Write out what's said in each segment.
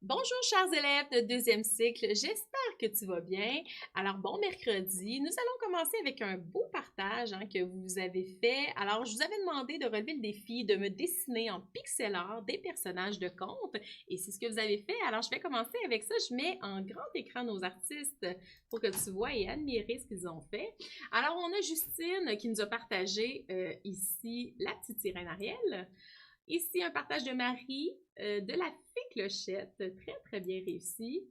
Bonjour chers élèves de deuxième cycle, j'espère que tu vas bien. Alors bon mercredi, nous allons commencer avec un beau partage que vous avez fait. Alors je vous avais demandé de relever le défi de me dessiner en pixel art des personnages de contes et c'est ce que vous avez fait. Alors je vais commencer avec ça, je mets en grand écran nos artistes pour que tu vois et admirer ce qu'ils ont fait. Alors on a Justine qui nous a partagé ici la petite sirène Ariel. Ici, un partage de Marie, de la fée Clochette, très très bien réussi.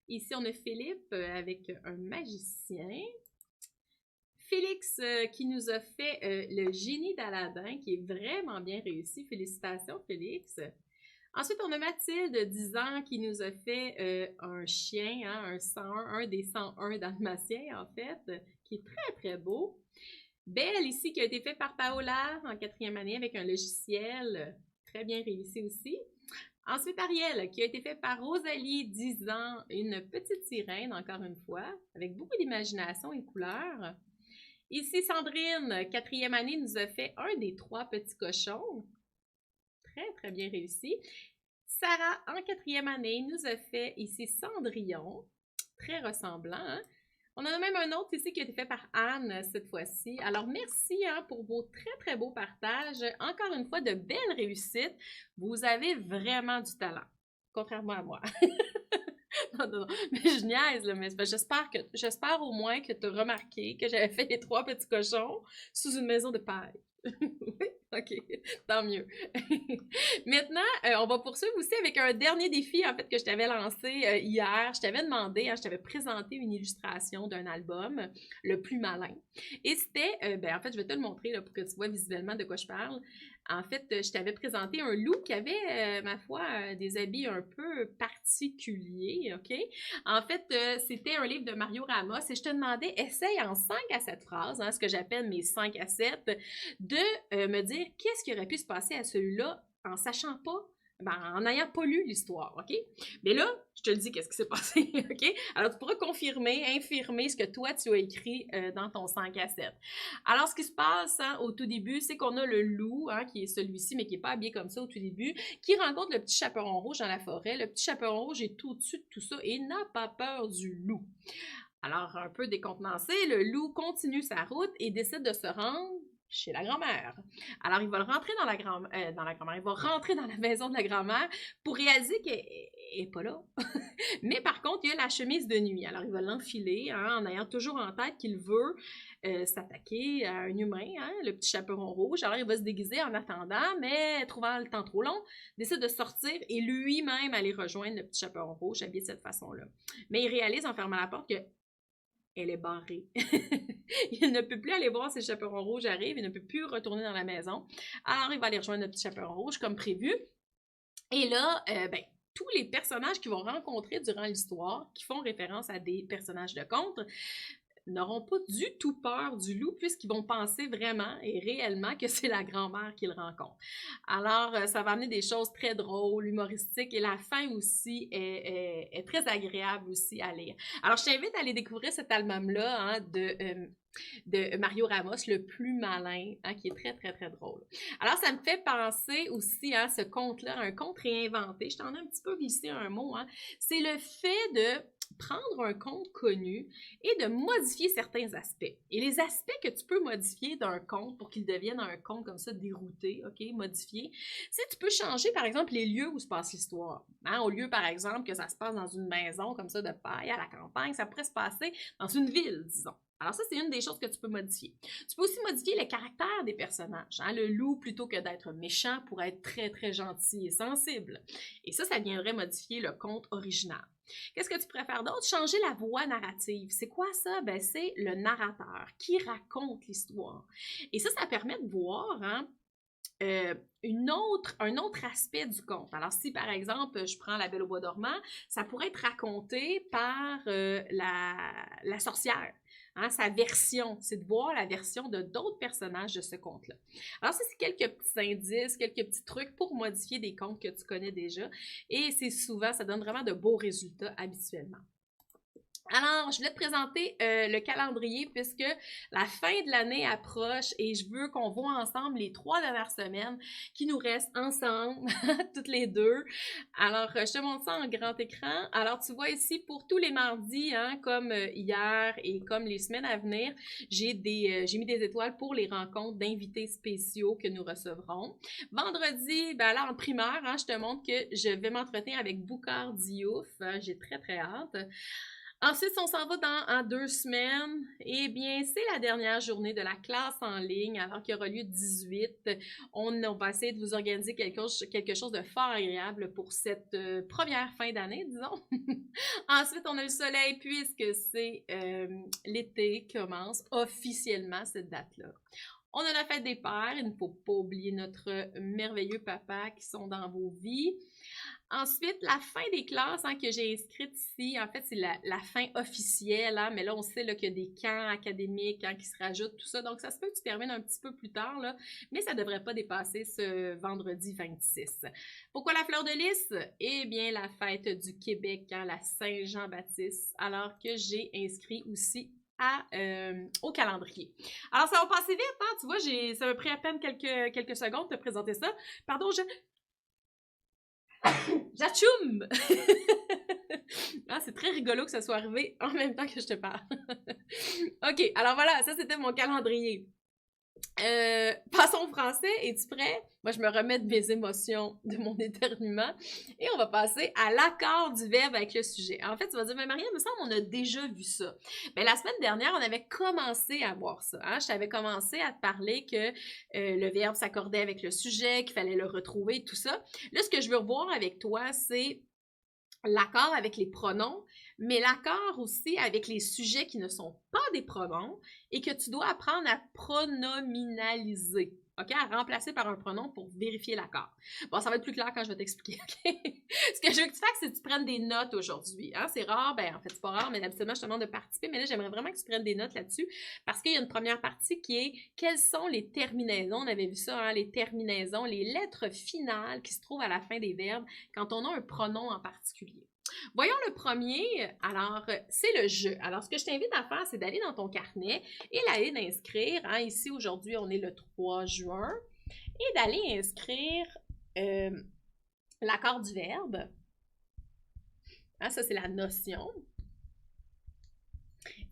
Ici, on a Philippe avec un magicien. Félix qui nous a fait le génie d'Aladin, qui est vraiment bien réussi. Félicitations, Félix. Ensuite, on a Mathilde, 10 ans, qui nous a fait un chien, un 101, un des 101 dalmatiens, en fait, qui est très, très beau. Belle, ici, qui a été fait par Paola en quatrième année avec un logiciel très bien réussi aussi. Ensuite, Ariel, qui a été fait par Rosalie, 10 ans, une petite sirène, encore une fois, avec beaucoup d'imagination et couleurs. Ici, Sandrine, quatrième année, nous a fait un des 3 petits cochons. Très, très bien réussi. Sarah, en quatrième année, nous a fait ici Cendrillon, très ressemblant. Hein? On en a même un autre ici qui a été fait par Anne cette fois-ci. Alors, merci pour vos très, très beaux partages. Encore une fois, de belles réussites. Vous avez vraiment du talent, contrairement à moi. Non, non, non, mais je niaise, là, mais j'espère au moins que tu as remarqué que j'avais fait les 3 petits cochons sous une maison de paille. Oui, ok, tant mieux. Maintenant, on va poursuivre aussi avec un dernier défi en fait que je t'avais lancé hier. Je t'avais demandé, je t'avais présenté une illustration d'un album, Le Plus Malin. Et c'était, en fait, je vais te le montrer là, pour que tu vois visuellement de quoi je parle. En fait, je t'avais présenté un loup qui avait, ma foi, des habits un peu particuliers, OK? En fait, c'était un livre de Mario Ramos et je te demandais, essaye en 5 à 7 phrases, ce que j'appelle mes 5 à 7, de me dire qu'est-ce qui aurait pu se passer à celui-là en sachant pas, en n'ayant pas lu l'histoire, OK? Mais là, je te le dis, qu'est-ce qui s'est passé, OK? Alors, tu pourras confirmer, infirmer ce que toi, tu as écrit dans ton 5 à 7. Alors, ce qui se passe au tout début, c'est qu'on a le loup, qui est celui-ci, mais qui n'est pas habillé comme ça au tout début, qui rencontre le petit chaperon rouge dans la forêt. Le petit chaperon rouge est tout au-dessus de tout ça et n'a pas peur du loup. Alors, un peu décontenancé, le loup continue sa route et décide de se rendre chez la grand-mère. Alors, il va rentrer dans la grand-mère, il va rentrer dans la maison de la grand-mère pour réaliser qu'elle n'est pas là. Mais par contre, il y a la chemise de nuit. Alors, il va l'enfiler en ayant toujours en tête qu'il veut s'attaquer à un humain, le petit chaperon rouge. Alors, il va se déguiser en attendant, mais trouvant le temps trop long, décide de sortir et lui-même aller rejoindre le petit chaperon rouge habillé de cette façon-là. Mais il réalise en fermant la porte que elle est barrée. Il ne peut plus aller voir si le chaperon rouge arrive, il ne peut plus retourner dans la maison. Alors, il va aller rejoindre le petit chaperon rouge comme prévu. Et là, tous les personnages qu'ils vont rencontrer durant l'histoire, qui font référence à des personnages de contes, n'auront pas du tout peur du loup puisqu'ils vont penser vraiment et réellement que c'est la grand-mère qu'ils rencontrent. Alors, ça va amener des choses très drôles, humoristiques et la fin aussi est très agréable aussi à lire. Alors, je t'invite à aller découvrir cet album-là de Mario Ramos, Le Plus Malin, qui est très, très, très drôle. Alors, ça me fait penser aussi à ce conte-là, un conte réinventé. Je t'en ai un petit peu glissé un mot. C'est le fait de prendre un conte connu et de modifier certains aspects. Et les aspects que tu peux modifier d'un conte pour qu'il devienne un conte comme ça dérouté, OK, modifié, c'est tu peux changer, par exemple, les lieux où se passe l'histoire. Au lieu, par exemple, que ça se passe dans une maison comme ça de paille à la campagne, ça pourrait se passer dans une ville, disons. Alors ça, c'est une des choses que tu peux modifier. Tu peux aussi modifier le caractère des personnages. Le loup, plutôt que d'être méchant, pourrait être très, très gentil et sensible. Et ça viendrait modifier le conte original. Qu'est-ce que tu pourrais faire d'autre? Changer la voix narrative. C'est quoi ça? C'est le narrateur qui raconte l'histoire. Et ça permet de voir un autre aspect du conte. Alors, si par exemple, je prends La Belle au bois dormant, ça pourrait être raconté par la sorcière. Sa version, c'est de voir la version de d'autres personnages de ce conte-là. Alors, ça, c'est quelques petits indices, quelques petits trucs pour modifier des contes que tu connais déjà. Et c'est souvent, ça donne vraiment de beaux résultats habituellement. Alors, je voulais te présenter le calendrier puisque la fin de l'année approche et je veux qu'on voit ensemble les 3 dernières semaines qui nous restent ensemble, toutes les deux. Alors, je te montre ça en grand écran. Alors, tu vois ici, pour tous les mardis, hein, comme hier et comme les semaines à venir, j'ai mis des étoiles pour les rencontres d'invités spéciaux que nous recevrons. Vendredi, ben là, en primaire, hein, je te montre que je vais m'entretenir avec Boucard Diouf. J'ai très, très hâte. Ensuite, on s'en va en 2 semaines. Eh bien, c'est la dernière journée de la classe en ligne, alors qu'il y aura lieu 18. On va essayer de vous organiser quelque chose de fort agréable pour cette première fin d'année, disons. Ensuite, on a le soleil puisque c'est l'été qui commence officiellement cette date-là. On a la fête des pères, il ne faut pas oublier notre merveilleux papa qui sont dans vos vies. Ensuite, la fin des classes hein, que j'ai inscrites ici, en fait, c'est la fin officielle, hein, mais là, on sait là, qu'il y a des camps académiques hein, qui se rajoutent, tout ça. Donc, ça se peut que tu termines un petit peu plus tard, là, mais ça ne devrait pas dépasser ce vendredi 26. Pourquoi la fleur de lys? Eh bien, la fête du Québec, hein, la Saint-Jean-Baptiste, alors que j'ai inscrit aussi au calendrier. Alors, ça va passer vite, hein? Tu vois, ça m'a pris à peine quelques secondes de te présenter ça. Pardon, J'atchoum! Ah, c'est très rigolo que ça soit arrivé en même temps que je te parle. OK, alors voilà, ça c'était mon calendrier. Passons au français, es-tu prêt? Moi, je me remets de mes émotions, de mon éternuement, et on va passer à l'accord du verbe avec le sujet. En fait, tu vas dire, mais Maria, il me semble qu'on a déjà vu ça. Bien, la semaine dernière, on avait commencé à voir ça. Hein? Je t'avais commencé à te parler que le verbe s'accordait avec le sujet, qu'il fallait le retrouver, tout ça. Là, ce que je veux revoir avec toi, c'est l'accord avec les pronoms, mais l'accord aussi avec les sujets qui ne sont pas des pronoms et que tu dois apprendre à pronominaliser. OK? À remplacer par un pronom pour vérifier l'accord. Bon, ça va être plus clair quand je vais t'expliquer. OK? Ce que je veux que tu fasses, c'est que tu prennes des notes aujourd'hui. Hein? C'est rare, ben en fait, c'est pas rare, mais habituellement, je te demande de participer. Mais là, j'aimerais vraiment que tu prennes des notes là-dessus parce qu'il y a une première partie qui est quelles sont les terminaisons. On avait vu ça, hein? Les terminaisons, les lettres finales qui se trouvent à la fin des verbes quand on a un pronom en particulier. Voyons le premier. Alors, c'est le je. Alors, ce que je t'invite à faire, c'est d'aller dans ton carnet et d'aller d'inscrire. Hein, ici, aujourd'hui, on est le 3 juin. Et d'aller inscrire l'accord du verbe. Hein, ça, c'est la notion.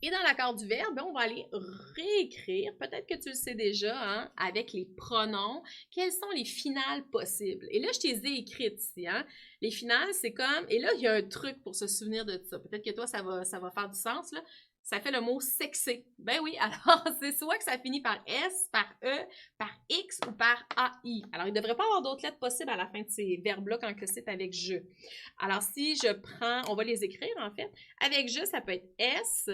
Et dans l'accord du verbe, on va aller réécrire, peut-être que tu le sais déjà, hein, avec les pronoms, quelles sont les finales possibles. Et là, je t'ai écrites ici. Hein. Les finales, c'est comme... Et là, il y a un truc pour se souvenir de ça. Peut-être que toi, ça va faire du sens. Là. Ça fait le mot sexé. Ben oui, alors c'est soit que ça finit par S, par E, par X ou par AI. Alors, il ne devrait pas y avoir d'autres lettres possibles à la fin de ces verbes-là quand c'est avec je. Alors, si je prends... On va les écrire, en fait. Avec je, ça peut être S...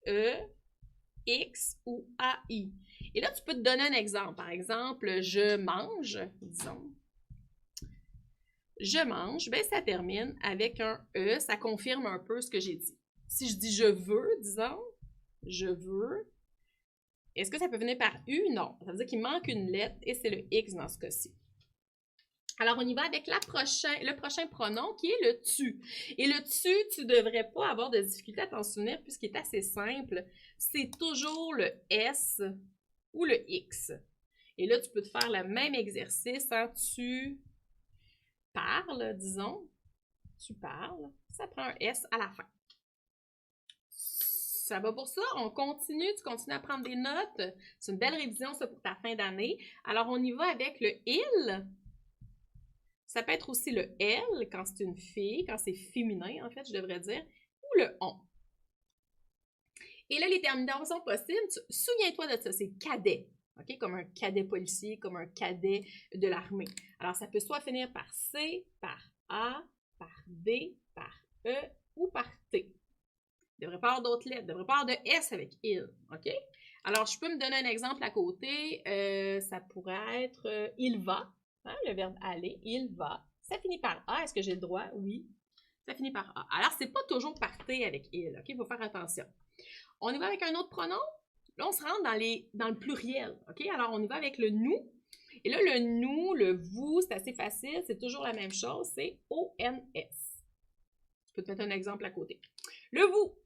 E, X ou AI. Et là, tu peux te donner un exemple. Par exemple, je mange, disons. Je mange, ben ça termine avec un E, ça confirme un peu ce que j'ai dit. Si je dis je veux, disons, je veux, est-ce que ça peut venir par U? Non. Ça veut dire qu'il manque une lettre et c'est le X dans ce cas-ci. Alors, on y va avec le prochain pronom qui est le tu. Et le tu ne devrais pas avoir de difficulté à t'en souvenir puisqu'il est assez simple. C'est toujours le S ou le X. Et là, tu peux te faire le même exercice. Hein? Tu parles, disons. Tu parles. Ça prend un S à la fin. Ça va pour ça? On continue. Tu continues à prendre des notes. C'est une belle révision, ça, pour ta fin d'année. Alors, on y va avec le il. Ça peut être aussi le elle quand c'est une fille, quand c'est féminin, en fait, je devrais dire, ou le on. Et là, les terminaisons possibles, souviens-toi de ça, c'est cadet. OK? Comme un cadet policier, comme un cadet de l'armée. Alors, ça peut soit finir par C, par A, par D, par E ou par T. Il ne devrait pas avoir d'autres lettres. Il ne devrait pas avoir de S avec il. OK? Alors, je peux me donner un exemple à côté. Ça pourrait être il va. Hein, le verbe aller, il va. Ça finit par A. Est-ce que j'ai le droit? Oui. Ça finit par A. Alors, c'est pas toujours par T avec il. OK? Il faut faire attention. On y va avec un autre pronom. Là, on se rentre dans le pluriel. OK? Alors, on y va avec le nous. Et là, le nous, le vous, c'est assez facile. C'est toujours la même chose. C'est O-N-S. Je peux te mettre un exemple à côté. Le vous.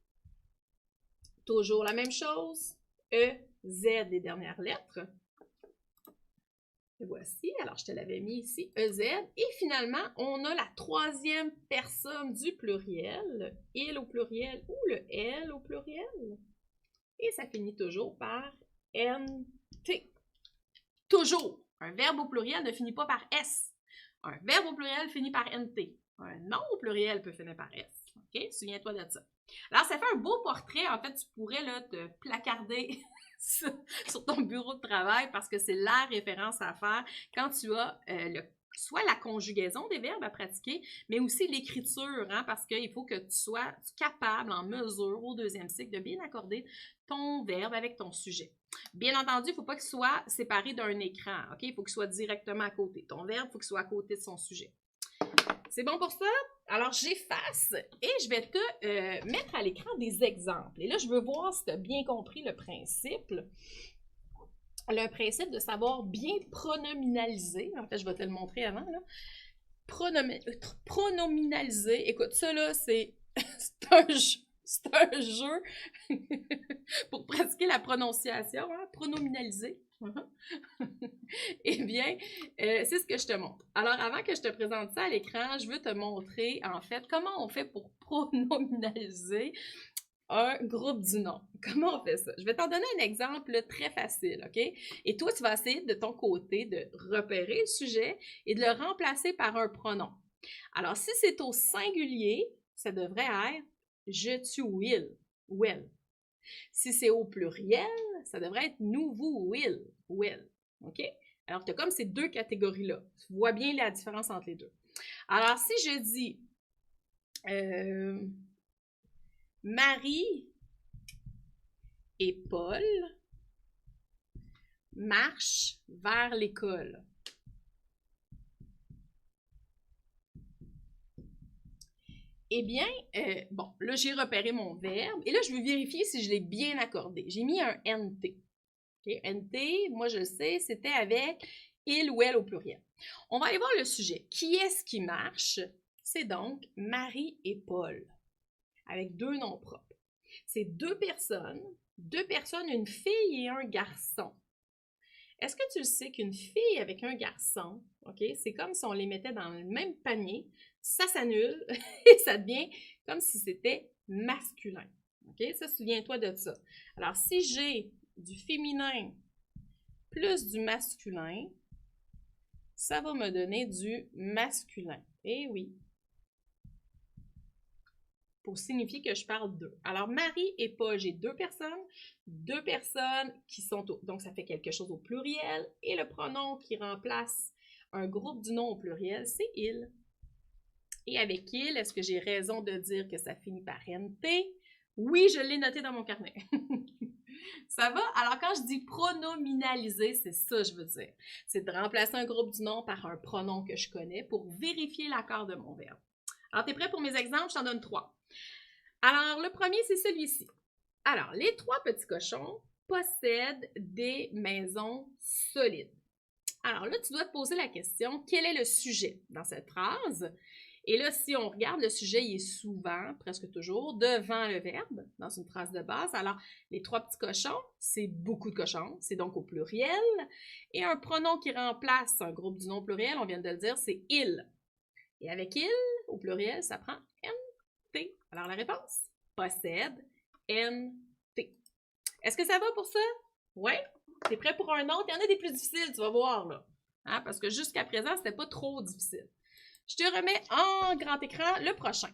Toujours la même chose. E, Z, les dernières lettres. Et voici, alors je te l'avais mis ici, EZ. Et finalement, on a la troisième personne du pluriel, il au pluriel ou le elle au pluriel. Et ça finit toujours par NT. Toujours. Un verbe au pluriel ne finit pas par S. Un verbe au pluriel finit par NT. Un nom au pluriel peut finir par S. OK? Souviens-toi de ça. Alors, ça fait un beau portrait. En fait, tu pourrais là, te placarder sur ton bureau de travail parce que c'est la référence à faire quand tu as soit la conjugaison des verbes à pratiquer, mais aussi l'écriture, hein, parce qu'il faut que tu sois capable, en mesure, au deuxième cycle, de bien accorder ton verbe avec ton sujet. Bien entendu, il ne faut pas qu'il soit séparé d'un écran, OK? Il faut qu'il soit directement à côté. Ton verbe, il faut qu'il soit à côté de son sujet. C'est bon pour ça? Alors, j'efface et je vais te mettre à l'écran des exemples. Et là, je veux voir si tu as bien compris le principe. Le principe de savoir bien pronominaliser. En fait, je vais te le montrer avant. Là. Pronominaliser. Écoute, ça là, c'est un jeu. C'est un jeu pour pratiquer la prononciation, hein? Pronominaliser. Eh bien, c'est ce que je te montre. Alors, avant que je te présente ça à l'écran, je veux te montrer, en fait, comment on fait pour pronominaliser un groupe du nom. Comment on fait ça? Je vais t'en donner un exemple très facile, OK? Et toi, tu vas essayer de ton côté de repérer le sujet et de le remplacer par un pronom. Alors, si c'est au singulier, ça devrait être « je, tu, will ». Si c'est au pluriel, ça devrait être nous, vous, will. OK? Alors, tu as comme ces deux catégories-là. Tu vois bien la différence entre les deux. Alors, si je dis Marie et Paul marchent vers l'école. Eh bien, bon, là, j'ai repéré mon verbe et là, je veux vérifier si je l'ai bien accordé. J'ai mis un NT. Okay? NT, moi, je le sais, c'était avec il ou elle au pluriel. On va aller voir le sujet. Qui est-ce qui marche? C'est donc Marie et Paul, avec deux noms propres. C'est deux personnes, une fille et un garçon. Est-ce que tu le sais qu'une fille avec un garçon, OK, c'est comme si on les mettait dans le même panier, ça s'annule et ça devient comme si c'était masculin. OK, ça, souviens-toi de ça. Alors, si j'ai du féminin plus du masculin, ça va me donner du masculin. Eh oui. Pour signifier que je parle d'eux. Alors, Marie et Paul, j'ai deux personnes qui sont donc ça fait quelque chose au pluriel, et le pronom qui remplace un groupe du nom au pluriel, c'est il. Et avec il, est-ce que j'ai raison de dire que ça finit par NT? Oui, je l'ai noté dans mon carnet. Ça va? Alors, quand je dis pronominaliser, c'est ça que je veux dire. C'est de remplacer un groupe du nom par un pronom que je connais pour vérifier l'accord de mon verbe. Alors, tu es prêt pour mes exemples? Je t'en donne 3. Alors, le premier, c'est celui-ci. Alors, les 3 petits cochons possèdent des maisons solides. Alors là, tu dois te poser la question, quel est le sujet dans cette phrase? Et là, si on regarde, le sujet, il est souvent, presque toujours, devant le verbe, dans une phrase de base. Alors, les 3 petits cochons, c'est beaucoup de cochons, c'est donc au pluriel. Et un pronom qui remplace un groupe du nom pluriel, on vient de le dire, c'est il. Et avec il, au pluriel, ça prend NT. Alors, la réponse, possède, NT. Est-ce que ça va pour ça? Oui? T'es prêt pour un autre? Il y en a des plus difficiles, tu vas voir, là. Hein? Parce que jusqu'à présent, c'était pas trop difficile. Je te remets en grand écran le prochain.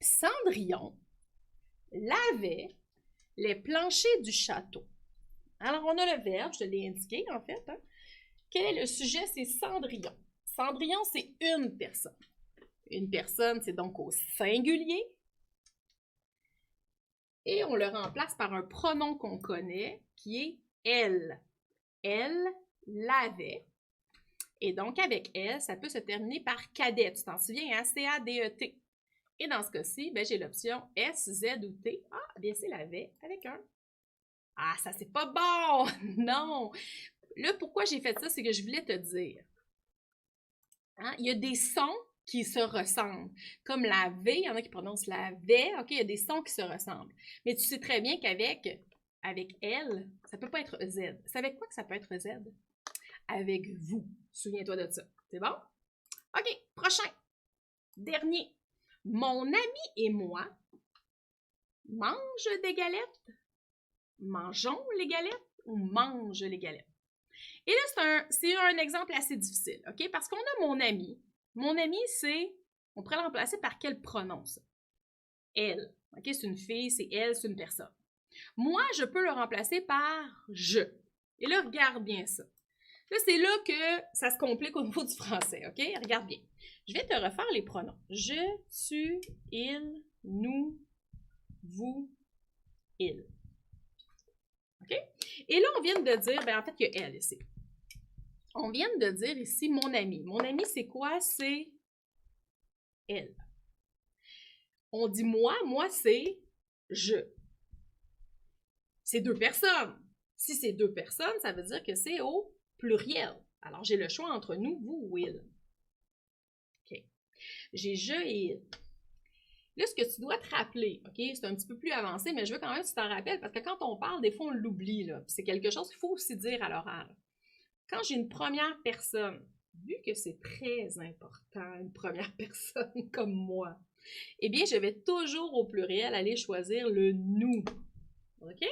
Cendrillon lavait les planchers du château. Alors, on a le verbe, je te l'ai indiqué, en fait. Hein? Quel est le sujet? C'est Cendrillon. Cendrillon, c'est une personne. Une personne, c'est donc au singulier. Et on le remplace par un pronom qu'on connaît, qui est elle. Elle lavait. Et donc, avec elle, ça peut se terminer par cadet. Tu t'en souviens, hein? C-A-D-E-T. Et dans ce cas-ci, ben, j'ai l'option S, Z ou T. Ah, bien, c'est lavait avec un. Ah, ça, c'est pas bon! Non! Là, pourquoi j'ai fait ça? C'est que je voulais te dire. Hein? Il y a des sons qui se ressemblent. Comme la V, il y en a qui prononcent la V, OK, il y a des sons qui se ressemblent. Mais tu sais très bien qu'avec elle, ça peut pas être Z. C'est avec quoi que ça peut être Z? Avec vous. Souviens-toi de ça. C'est bon? OK, prochain. Dernier. Mon ami et moi mangent des galettes. Mangeons les galettes ou mange les galettes? Et là, c'est un exemple assez difficile, OK? Parce qu'on a mon ami. Mon ami, on pourrait le remplacer par quel pronom, ça? Elle. OK? C'est une fille, c'est elle, c'est une personne. Moi, je peux le remplacer par je. Et là, regarde bien ça. Là, c'est là que ça se complique au niveau du français, OK? Regarde bien. Je vais te refaire les pronoms. Je, tu, il, nous, vous, il. OK? Et là, on vient de dire, en fait, il y a elle ici. On vient de dire ici mon ami. Mon ami, c'est quoi? C'est elle. On dit moi c'est je. C'est deux personnes. Si c'est deux personnes, ça veut dire que c'est au pluriel. Alors, j'ai le choix entre nous, vous ou il. OK. J'ai je et il. Là, ce que tu dois te rappeler, OK, c'est un petit peu plus avancé, mais je veux quand même que tu t'en rappelles, parce que quand on parle, des fois, on l'oublie, là. C'est quelque chose qu'il faut aussi dire à l'oral. Quand j'ai une première personne, vu que c'est très important, une première personne comme moi, eh bien, je vais toujours au pluriel aller choisir le nous. OK?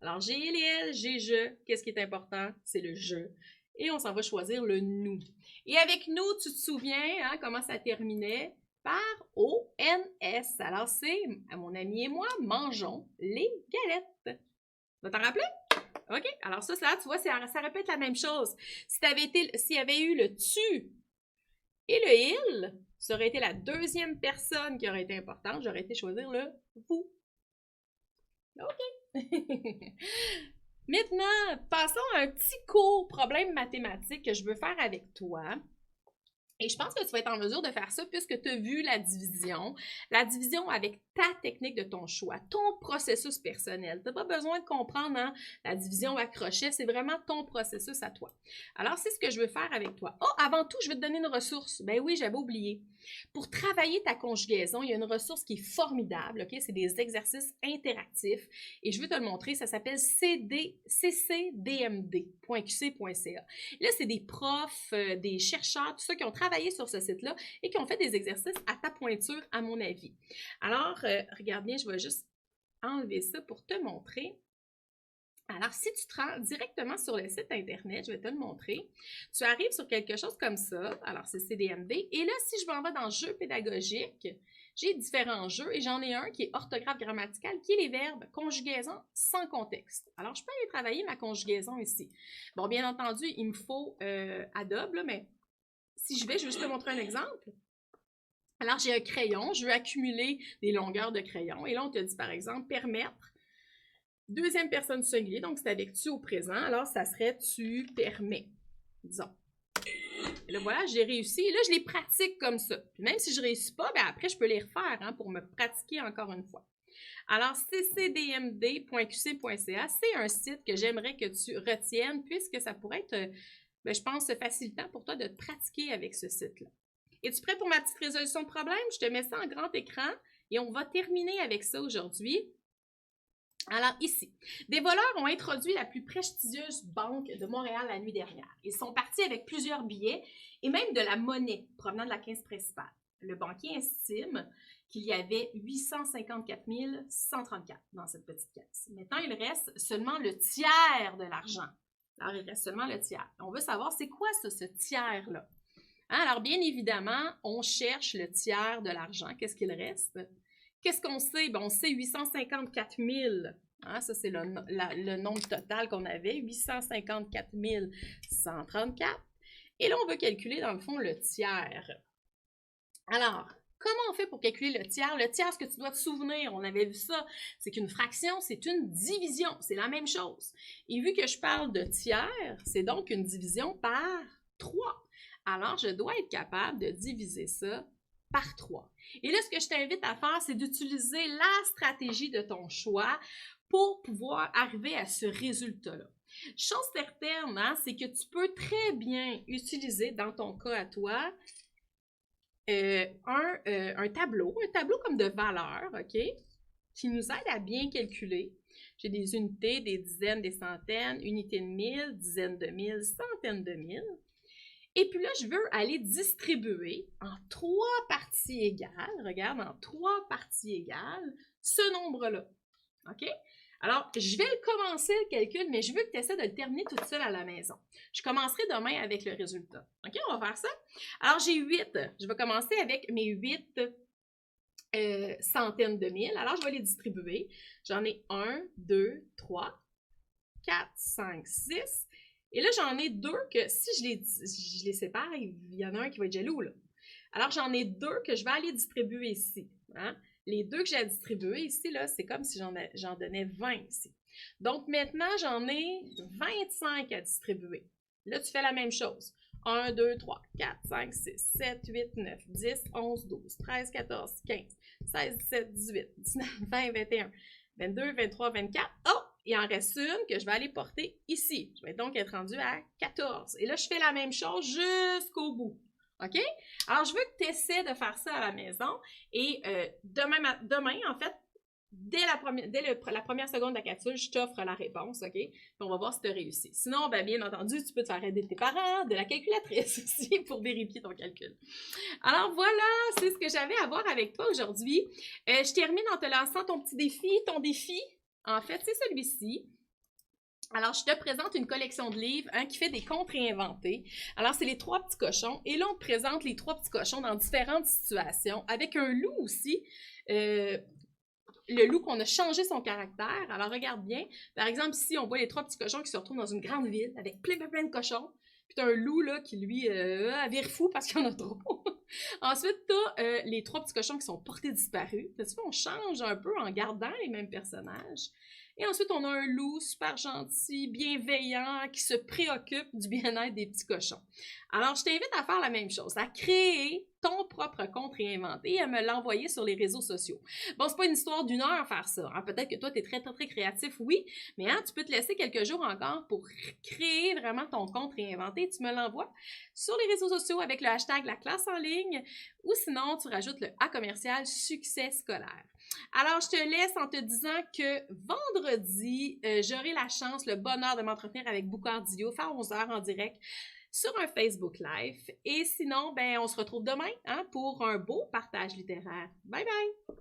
Alors, j'ai il et elle, j'ai je. Qu'est-ce qui est important? C'est le je. Et on s'en va choisir le nous. Et avec nous, tu te souviens comment ça terminait? Par O-N-S. Alors, c'est mon ami et moi mangeons les galettes. Tu vas t'en rappeler? OK? Alors, ça, tu vois, ça répète la même chose. S'il y avait eu le tu et le il, ça aurait été la deuxième personne qui aurait été importante. J'aurais été choisir le vous. OK. Maintenant, passons à un petit court problème mathématique que je veux faire avec toi. Et je pense que tu vas être en mesure de faire ça puisque tu as vu la division. La division avec ta technique de ton choix, ton processus personnel. Tu n'as pas besoin de comprendre la division à crochet, c'est vraiment ton processus à toi. Alors, c'est ce que je veux faire avec toi. Oh, avant tout, je vais te donner une ressource. Ben oui, j'avais oublié. Pour travailler ta conjugaison, il y a une ressource qui est formidable, OK? C'est des exercices interactifs et je vais te le montrer. Ça s'appelle ccdmd.qc.ca. Là, c'est des profs, des chercheurs, tout ça qui ont travaillé sur ce site-là et qui ont fait des exercices à ta pointure, à mon avis. Alors, regarde bien, je vais juste enlever ça pour te montrer. Alors, si tu te rends directement sur le site Internet, je vais te le montrer, tu arrives sur quelque chose comme ça. Alors, c'est CDMD. Et là, si je m'en vais dans Jeux pédagogiques, j'ai différents jeux et j'en ai un qui est orthographe grammaticale, qui est les verbes conjugaison sans contexte. Alors, je peux aller travailler ma conjugaison ici. Bon, bien entendu, il me faut Adobe, là, mais si je vais juste te montrer un exemple. Alors, j'ai un crayon, je veux accumuler des longueurs de crayon. Et là, on te dit, par exemple, permettre. Deuxième personne du singulier, donc c'est avec tu au présent. Alors, ça serait tu permets, disons. Et là, voilà, j'ai réussi. Et là, je les pratique comme ça. Puis même si je ne réussis pas, ben après, je peux les refaire pour me pratiquer encore une fois. Alors, ccdmd.qc.ca, c'est un site que j'aimerais que tu retiennes puisque ça pourrait être, je pense, facilitant pour toi de te pratiquer avec ce site-là. Es-tu prêt pour ma petite résolution de problème? Je te mets ça en grand écran et on va terminer avec ça aujourd'hui. Alors ici, des voleurs ont introduit la plus prestigieuse banque de Montréal la nuit dernière. Ils sont partis avec plusieurs billets et même de la monnaie provenant de la caisse principale. Le banquier estime qu'il y avait 854 134 dans cette petite caisse. Maintenant, il reste seulement le tiers de l'argent. Alors, il reste seulement le tiers. On veut savoir, c'est quoi ça, ce tiers-là? Alors, bien évidemment, on cherche le tiers de l'argent. Qu'est-ce qu'il reste? Qu'est-ce qu'on sait? On sait 854 000. Ça, c'est le nombre total qu'on avait, 854 134. Et là, on veut calculer, dans le fond, le tiers. Alors, comment on fait pour calculer le tiers? Le tiers, ce que tu dois te souvenir, on avait vu ça, c'est qu'une fraction, c'est une division. C'est la même chose. Et vu que je parle de tiers, c'est donc une division par 3. Alors, je dois être capable de diviser ça par 3. Et là, ce que je t'invite à faire, c'est d'utiliser la stratégie de ton choix pour pouvoir arriver à ce résultat-là. Chose certaine, c'est que tu peux très bien utiliser, dans ton cas à toi, un tableau comme de valeur, OK, qui nous aide à bien calculer. J'ai des unités, des dizaines, des centaines, unités de mille, dizaines de mille, centaines de mille. Et puis là, je veux aller distribuer en 3 parties égales, regarde, en 3 parties égales, ce nombre-là. OK? Alors, je vais commencer le calcul, mais je veux que tu essaies de le terminer toute seule à la maison. Je commencerai demain avec le résultat. OK? On va faire ça. Alors, j'ai 8. Je vais commencer avec mes 8 centaines de mille. Alors, je vais les distribuer. J'en ai 1, 2, 3, 4, 5, 6. Et là, j'en ai 2 que si je les sépare, il y en a un qui va être jaloux, là. Alors, j'en ai 2 que je vais aller distribuer ici. Hein? Les 2 que j'ai à distribuer ici, là, c'est comme si j'en donnais 20 ici. Donc, maintenant, j'en ai 25 à distribuer. Là, tu fais la même chose. 1, 2, 3, 4, 5, 6, 7, 8, 9, 10, 11, 12, 13, 14, 15, 16, 17, 18, 19, 20, 21, 22, 23, 24. Oh! Il en reste une que je vais aller porter ici. Je vais donc être rendue à 14. Et là, je fais la même chose jusqu'au bout. OK? Alors, je veux que tu essaies de faire ça à la maison. Et demain, en fait, dès la première seconde de la capsule, je t'offre la réponse, OK? Puis on va voir si tu as réussi. Sinon, ben, bien entendu, tu peux te faire aider de tes parents, de la calculatrice aussi pour vérifier ton calcul. Alors voilà, c'est ce que j'avais à voir avec toi aujourd'hui. Je termine en te lançant ton petit défi. Ton défi, en fait, c'est celui-ci. Alors, je te présente une collection de livres qui fait des contes réinventés. Alors, c'est les 3 petits cochons. Et là, on te présente les 3 petits cochons dans différentes situations, avec un loup aussi. Le loup qu'on a changé son caractère. Alors, regarde bien. Par exemple, ici, on voit les 3 petits cochons qui se retrouvent dans une grande ville avec plein de cochons. Puis t'as un loup là, qui, lui, vire fou parce qu'il y en a trop. Ensuite, t'as les 3 petits cochons qui sont portés disparus. Tu vois, on change un peu en gardant les mêmes personnages. Et ensuite, on a un loup super gentil, bienveillant, qui se préoccupe du bien-être des petits cochons. Alors, je t'invite à faire la même chose, à créer ton propre compte réinventé et à me l'envoyer sur les réseaux sociaux. Bon, c'est pas une histoire d'1 heure à faire ça. Hein? Peut-être que toi, tu es très, très, très créatif, oui, mais tu peux te laisser quelques jours encore pour créer vraiment ton compte réinventé. Tu me l'envoies sur les réseaux sociaux avec le hashtag la classe en ligne ou sinon, tu rajoutes le A commercial succès scolaire. Alors, je te laisse en te disant que vendredi, j'aurai la chance, le bonheur de m'entretenir avec Boucard Dio, faire 11h en direct sur un Facebook Live. Et sinon, ben, on se retrouve demain pour un beau partage littéraire. Bye bye!